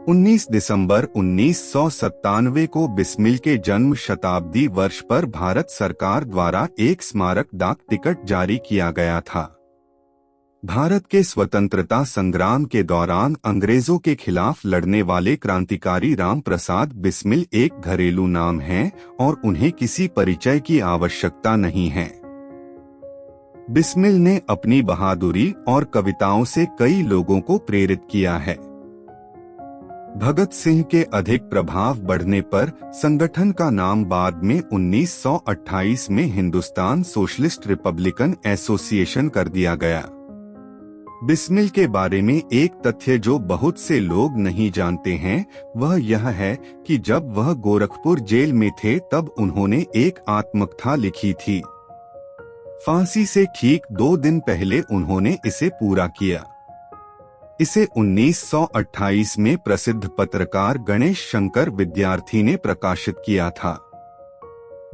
19 दिसंबर 1997 को बिस्मिल के जन्म शताब्दी वर्ष पर भारत सरकार द्वारा एक स्मारक डाक टिकट जारी किया गया था। भारत के स्वतंत्रता संग्राम के दौरान अंग्रेजों के खिलाफ लड़ने वाले क्रांतिकारी राम प्रसाद बिस्मिल एक घरेलू नाम है और उन्हें किसी परिचय की आवश्यकता नहीं है। बिस्मिल ने अपनी बहादुरी और कविताओं से कई लोगों को प्रेरित किया है। भगत सिंह के अधिक प्रभाव बढ़ने पर संगठन का नाम बाद में 1928 में हिंदुस्तान सोशलिस्ट रिपब्लिकन एसोसिएशन कर दिया गया। बिस्मिल के बारे में एक तथ्य जो बहुत से लोग नहीं जानते हैं वह यह है कि जब वह गोरखपुर जेल में थे तब उन्होंने एक आत्मकथा लिखी थी। फांसी से ठीक 2 दिन पहले उन्होंने इसे पूरा किया। इसे 1928 में प्रसिद्ध पत्रकार गणेश शंकर विद्यार्थी ने प्रकाशित किया था।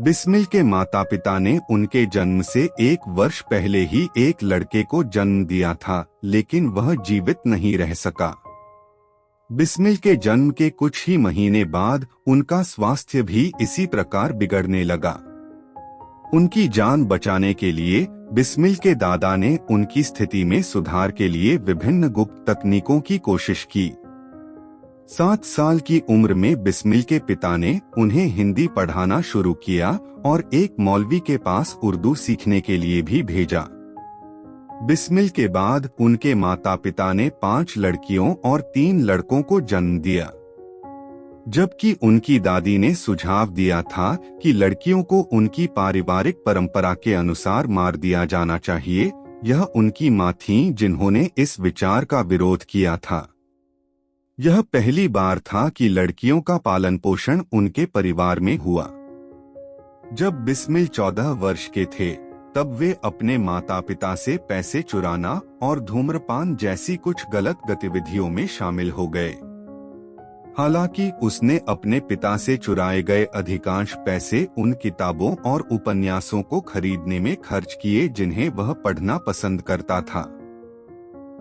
बिस्मिल के माता पिता ने उनके जन्म से 1 वर्ष पहले ही एक लड़के को जन्म दिया था, लेकिन वह जीवित नहीं रह सका। बिस्मिल के जन्म के कुछ ही महीने बाद उनका स्वास्थ्य भी इसी प्रकार बिगड़ने लगा। उनकी जान बचाने के लिए बिस्मिल के दादा ने उनकी स्थिति में सुधार के लिए विभिन्न गुप्त तकनीकों की कोशिश की। 7 साल की उम्र में बिस्मिल के पिता ने उन्हें हिंदी पढ़ाना शुरू किया और एक मौलवी के पास उर्दू सीखने के लिए भी भेजा। बिस्मिल के बाद उनके माता पिता ने 5 लड़कियों और 3 लड़कों को जन्म दिया, जबकि उनकी दादी ने सुझाव दिया था कि लड़कियों को उनकी पारिवारिक परंपरा के अनुसार मार दिया जाना चाहिए। यह उनकी मां थीं जिन्होंने इस विचार का विरोध किया था। यह पहली बार था कि लड़कियों का पालन पोषण उनके परिवार में हुआ। जब बिस्मिल 14 वर्ष के थे तब वे अपने माता पिता से पैसे चुराना और धूम्रपान जैसी कुछ गलत गतिविधियों में शामिल हो गए। हालांकि उसने अपने पिता से चुराए गए अधिकांश पैसे उन किताबों और उपन्यासों को खरीदने में खर्च किए जिन्हें वह पढ़ना पसंद करता था।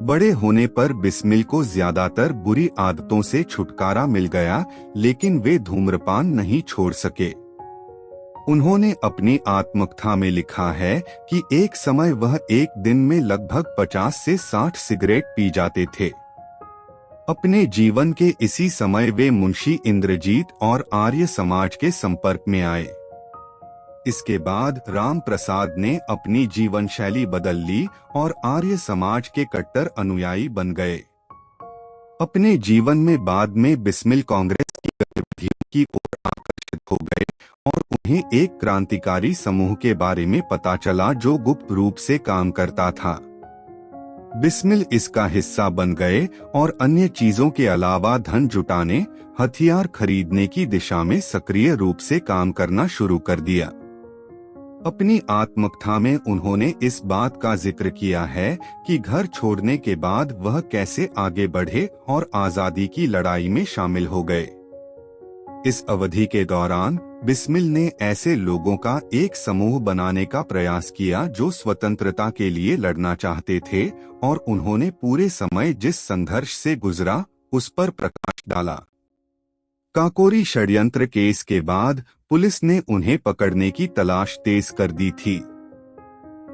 बड़े होने पर बिस्मिल को ज्यादातर बुरी आदतों से छुटकारा मिल गया, लेकिन वे धूम्रपान नहीं छोड़ सके। उन्होंने अपनी आत्मकथा में लिखा है कि एक समय वह एक दिन में लगभग 50 से 60 सिगरेट पी जाते थे। अपने जीवन के इसी समय वे मुंशी इंद्रजीत और आर्य समाज के संपर्क में आए। इसके बाद राम प्रसाद ने अपनी जीवन शैली बदल ली और आर्य समाज के कट्टर अनुयायी बन गए। अपने जीवन में बाद में बिस्मिल कांग्रेस की गतिविधियों की ओर आकर्षित हो गए और उन्हें एक क्रांतिकारी समूह के बारे में पता चला जो गुप्त रूप से काम करता था। बिस्मिल इसका हिस्सा बन गए और अन्य चीजों के अलावा धन जुटाने, हथियार खरीदने की दिशा में सक्रिय रूप से काम करना शुरू कर दिया। अपनी आत्मकथा में उन्होंने इस बात का जिक्र किया है कि घर छोड़ने के बाद वह कैसे आगे बढ़े और आजादी की लड़ाई में शामिल हो गए। इस अवधि के दौरान बिस्मिल ने ऐसे लोगों का एक समूह बनाने का प्रयास किया जो स्वतंत्रता के लिए लड़ना चाहते थे और उन्होंने पूरे समय जिस संघर्ष से गुजरा उस पर प्रकाश डाला। काकोरी षड्यंत्र केस के बाद पुलिस ने उन्हें पकड़ने की तलाश तेज कर दी थी।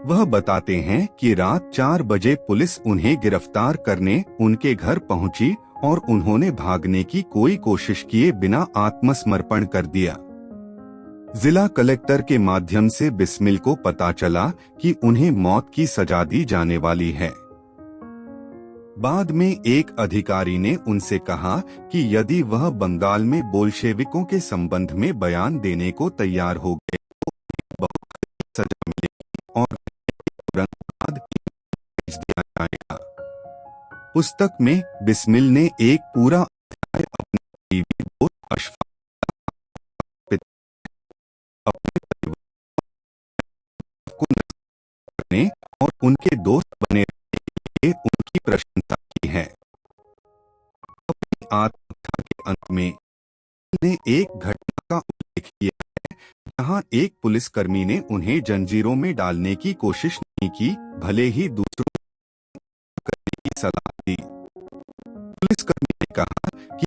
वह बताते हैं कि रात 4 बजे पुलिस उन्हें गिरफ्तार करने उनके घर पहुंची और उन्होंने भागने की कोई कोशिश किए बिना आत्मसमर्पण कर दिया। जिला कलेक्टर के माध्यम से बिस्मिल को पता चला कि उन्हें मौत की सजा दी जाने वाली है। बाद में एक अधिकारी ने उनसे कहा कि यदि वह बंगाल में बोल्शेविकों के संबंध में बयान देने को तैयार हो गए तो उन्हें बहुत सजा मिलेगी और तुरंत बाद भेज दिया जाएगा। पुस्तक में बिस्मिल ने एक पूरा अध्याय अपने करीबी दोस्त अशफाक अपने परिवार को नसीहत करने और उनके दोस्त बने रहने के लिए उनकी प्रशंसा की है। अपनी आत्मकथा के अंत में ने एक घटना का उल्लेख किया है जहां एक पुलिसकर्मी ने उन्हें जंजीरों में डालने की कोशिश नहीं की, भले ही दूसरों को करने की सलाह दी। पुलिसकर्मी ने कहा कि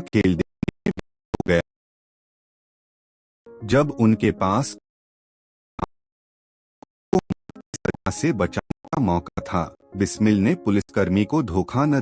खेल देने हो गया। जब उनके पास सजा से बचाने का मौका था, बिस्मिल ने पुलिसकर्मी को धोखा न